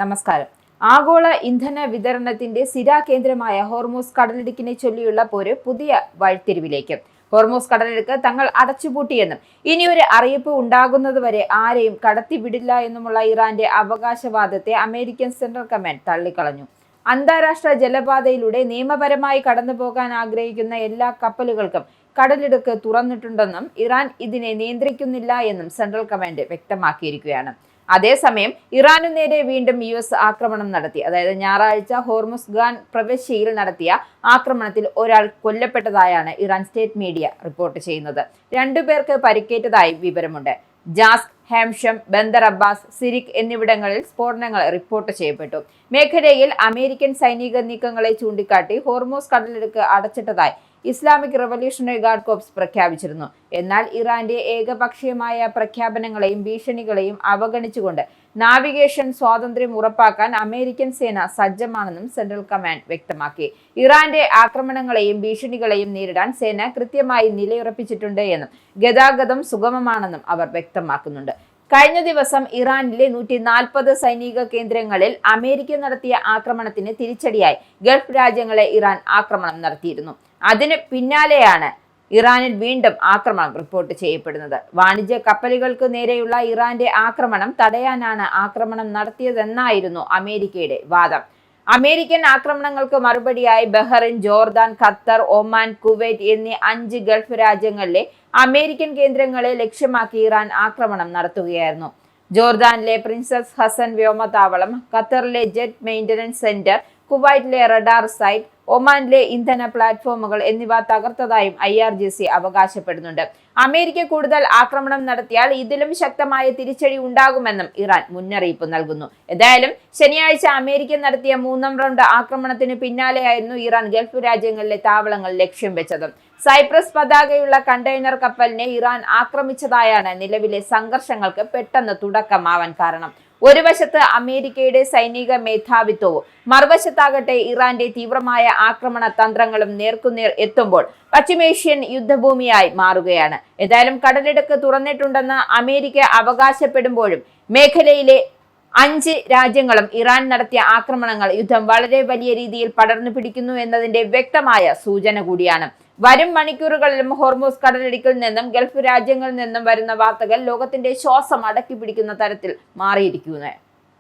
നമസ്കാരം. ആഗോള ഇന്ധന വിതരണത്തിന്റെ സ്ഥിരാകേന്ദ്രമായ ഹോർമൂസ് കടലിടുക്കിനെ ചൊല്ലിയുള്ള പോര് പുതിയ വഴിത്തിരിവിലേക്ക്. ഹോർമൂസ് കടലിടുക്ക് തങ്ങൾ അടച്ചുപൂട്ടിയെന്നും ഇനിയൊരു അറിയിപ്പ് ഉണ്ടാകുന്നതുവരെ ആരെയും കടത്തിവിടില്ല എന്നുമുള്ള ഇറാന്റെ അവകാശവാദത്തെ അമേരിക്കൻ സെൻട്രൽ കമാൻഡ് തള്ളിക്കളഞ്ഞു. അന്താരാഷ്ട്ര ജലപാതയിലൂടെ നിയമപരമായി കടന്നുപോകാൻ ആഗ്രഹിക്കുന്ന എല്ലാ കപ്പലുകൾക്കും കടലിടുക്ക് തുറന്നിട്ടുണ്ടെന്നും ഇറാൻ ഇതിനെ നിയന്ത്രിക്കുന്നില്ല എന്നും സെൻട്രൽ കമാൻഡ് വ്യക്തമാക്കിയിരിക്കുകയാണ്. അതേസമയം ഇറാനു നേരെ വീണ്ടും US ആക്രമണം നടത്തി. അതായത് ഞായറാഴ്ച ഹോർമുസ്ഗാൻ പ്രവിശ്യയിൽ നടത്തിയ ആക്രമണത്തിൽ ഒരാൾ കൊല്ലപ്പെട്ടതായാണ് ഇറാൻ സ്റ്റേറ്റ് മീഡിയ റിപ്പോർട്ട് ചെയ്യുന്നത്. 2 പേർക്ക് പരിക്കേറ്റതായി വിവരമുണ്ട്. ജാസ്ക്, ഹാംഷം, ബന്ദർ അബ്ബാസ്, സിരിക് എന്നിവിടങ്ങളിൽ സ്ഫോടനങ്ങൾ റിപ്പോർട്ട് ചെയ്യപ്പെട്ടു. മേഖലയിൽ അമേരിക്കൻ സൈനിക നീക്കങ്ങളെ ചൂണ്ടിക്കാട്ടി ഹോർമൂസ് കടലിടുക്ക് അടച്ചിട്ടതായി ഇസ്ലാമിക് റവല്യൂഷണറി ഗാർഡ് കോർപ്സ് പ്രഖ്യാപിച്ചിരുന്നു. എന്നാൽ ഇറാന്റെ ഏകപക്ഷീയമായ പ്രഖ്യാപനങ്ങളെയും ഭീഷണികളെയും അവഗണിച്ചുകൊണ്ട് നാവിഗേഷൻ സ്വാതന്ത്ര്യം ഉറപ്പാക്കാൻ അമേരിക്കൻ സേന സജ്ജമാണെന്നും സെൻട്രൽ കമാൻഡ് വ്യക്തമാക്കി. ഇറാന്റെ ആക്രമണങ്ങളെയും ഭീഷണികളെയും നേരിടാൻ സേന കൃത്യമായി നിലയുറപ്പിച്ചിട്ടുണ്ട് എന്നും ഗതാഗതം സുഗമമാണെന്നും അവർ വ്യക്തമാക്കുന്നുണ്ട്. കഴിഞ്ഞ ദിവസം ഇറാനിലെ 140 സൈനിക കേന്ദ്രങ്ങളിൽ അമേരിക്ക നടത്തിയ ആക്രമണത്തിന് തിരിച്ചടിയായി ഗൾഫ് രാജ്യങ്ങളെ ഇറാൻ ആക്രമണം നടത്തിയിരുന്നു. അതിന് പിന്നാലെയാണ് ഇറാനിൽ വീണ്ടും ആക്രമണം റിപ്പോർട്ട് ചെയ്യപ്പെടുന്നത്. വാണിജ്യ കപ്പലുകൾക്ക് നേരെയുള്ള ഇറാന്റെ ആക്രമണം തടയാനാണ് ആക്രമണം നടത്തിയതെന്നായിരുന്നു അമേരിക്കയുടെ വാദം. അമേരിക്കൻ ആക്രമണങ്ങൾക്ക് മറുപടിയായി Bahrain, Jordan, Qatar, Oman, Kuwait എന്നീ 5 ഗൾഫ് രാജ്യങ്ങളിലെ അമേരിക്കൻ കേന്ദ്രങ്ങളെ ലക്ഷ്യമാക്കി ഇറാൻ ആക്രമണം നടത്തുകയായിരുന്നു. ജോർദാനിലെ പ്രിൻസസ് ഹസൻ വ്യോമതാവളം, ഖത്തറിലെ ജെറ്റ് മെയിന്റനൻസ് സെന്റർ, കുവൈറ്റിലെ റഡാർ സൈറ്റ്, ഒമാനിലെ ഇന്ധന പ്ലാറ്റ്ഫോമുകൾ എന്നിവ തകർത്തതായും IRGC അവകാശപ്പെടുന്നുണ്ട്. അമേരിക്ക കൂടുതൽ ആക്രമണം നടത്തിയാൽ ഇതിലും ശക്തമായ തിരിച്ചടി ഉണ്ടാകുമെന്നും ഇറാൻ മുന്നറിയിപ്പ് നൽകുന്നു. ഏതായാലും ശനിയാഴ്ച അമേരിക്ക നടത്തിയ 3ാം റൗണ്ട് ആക്രമണത്തിന് പിന്നാലെയായിരുന്നു ഇറാൻ ഗൾഫ് രാജ്യങ്ങളിലെ താവളങ്ങൾ ലക്ഷ്യം വെച്ചത്. സൈപ്രസ് പതാകയുള്ള കണ്ടെയ്നർ കപ്പലിനെ ഇറാൻ ആക്രമിച്ചതായാണ് നിലവിലെ സംഘർഷങ്ങൾക്ക് പെട്ടെന്ന് തുടക്കമാവാൻ കാരണം. ഒരു വശത്ത് അമേരിക്കയുടെ സൈനിക മേധാവിത്വവും മറുവശത്താകട്ടെ ഇറാന്റെ തീവ്രമായ ആക്രമണ തന്ത്രങ്ങളും നേർക്കുനേർ എത്തുമ്പോൾ പശ്ചിമേഷ്യൻ യുദ്ധഭൂമിയായി മാറുകയാണ്. ഏതായാലും കടലിടുക്ക് തുറന്നിട്ടുണ്ടെന്ന് അമേരിക്ക അവകാശപ്പെടുമ്പോഴും മേഖലയിലെ 5 രാജ്യങ്ങളും ഇറാൻ നടത്തിയ ആക്രമണങ്ങൾ യുദ്ധം വളരെ വലിയ രീതിയിൽ പടർന്നു പിടിക്കുന്നു എന്നതിന്റെ വ്യക്തമായ സൂചന കൂടിയാണ്. വരും മണിക്കൂറുകളിലും ഹോർമൂസ് കടലിടുക്കിൽ നിന്നും ഗൾഫ് രാജ്യങ്ങളിൽ നിന്നും വരുന്ന വാർത്തകൾ ലോകത്തിന്റെ ശ്വാസം അടക്കി പിടിക്കുന്ന തരത്തിൽ മാറിയിരിക്കുന്നു.